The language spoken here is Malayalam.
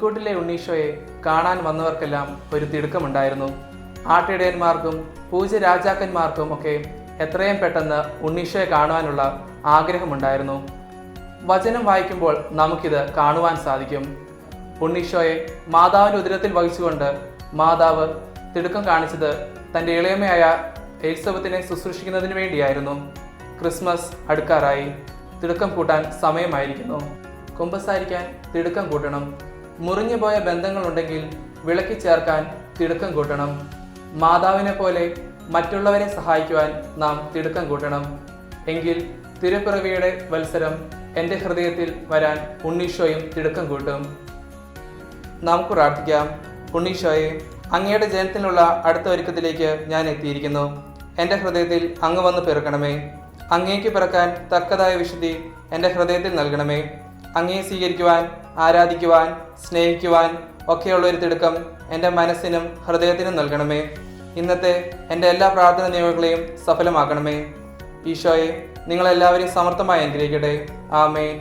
പുൽക്കൂട്ടിലെ ഉണ്ണീശോയെ കാണാൻ വന്നവർക്കെല്ലാം ഒരു തിടുക്കമുണ്ടായിരുന്നു. ആട്ടിടയന്മാർക്കും പൂജ്യ രാജാക്കന്മാർക്കും ഒക്കെ എത്രയും പെട്ടെന്ന് ഉണ്ണീശോയെ കാണുവാനുള്ള ആഗ്രഹമുണ്ടായിരുന്നു. വചനം വായിക്കുമ്പോൾ നമുക്കിത് കാണുവാൻ സാധിക്കും. ഉണ്ണീശോയെ മാതാവിൻ്റെ ഉദരത്തിൽ വഹിച്ചുകൊണ്ട് മാതാവ് തിടുക്കം കാണിച്ചത് തൻ്റെ ഇളയമയായ എലിസബത്തിനെ ശുശ്രൂഷിക്കുന്നതിന് വേണ്ടിയായിരുന്നു. ക്രിസ്മസ് അടുക്കാറായി. തിടുക്കം കൂട്ടാൻ സമയമായിരിക്കുന്നു. കുമ്പസാരിക്കാൻ തിടുക്കം കൂട്ടണം. മുറിഞ്ഞുപോയ ബന്ധങ്ങളുണ്ടെങ്കിൽ വിളക്കി ചേർക്കാൻ തിടുക്കം കൂട്ടണം. മാതാവിനെ പോലെ മറ്റുള്ളവരെ സഹായിക്കുവാൻ നാം തിടുക്കം കൂട്ടണം. എങ്കിൽ തിരുപ്പിറവിയുടെ വത്സരം എൻ്റെ ഹൃദയത്തിൽ വരാൻ ഉണ്ണീശോയും തിടുക്കം കൂട്ടും. നമുക്ക് പ്രാർത്ഥിക്കാം. ഉണ്ണീശോയെ, അങ്ങയുടെ ജനത്തിനുള്ള അടുത്ത ഒരുക്കത്തിലേക്ക് ഞാൻ എത്തിയിരിക്കുന്നു. എൻ്റെ ഹൃദയത്തിൽ അങ്ങ് വന്ന് പിറക്കണമേ. അങ്ങേക്ക് പിറക്കാൻ തക്കതായ വിശുദ്ധി എൻ്റെ ഹൃദയത്തിൽ നൽകണമേ. അങ്ങയെ സ്വീകരിക്കുവാൻ, ആരാധിക്കുവാൻ, സ്നേഹിക്കുവാൻ ഒക്കെയുള്ള ഒരു തിടുക്കം എൻ്റെ മനസ്സിനും ഹൃദയത്തിനും നൽകണമേ. ഇന്നത്തെ എൻ്റെ എല്ലാ പ്രാർത്ഥന നിയോഗങ്ങളെയും സഫലമാക്കണമേ. ഈശോയെ, നിങ്ങളെല്ലാവരെയും സമർത്ഥമായി അനുഗ്രഹിക്കട്ടെ. ആമേൻ.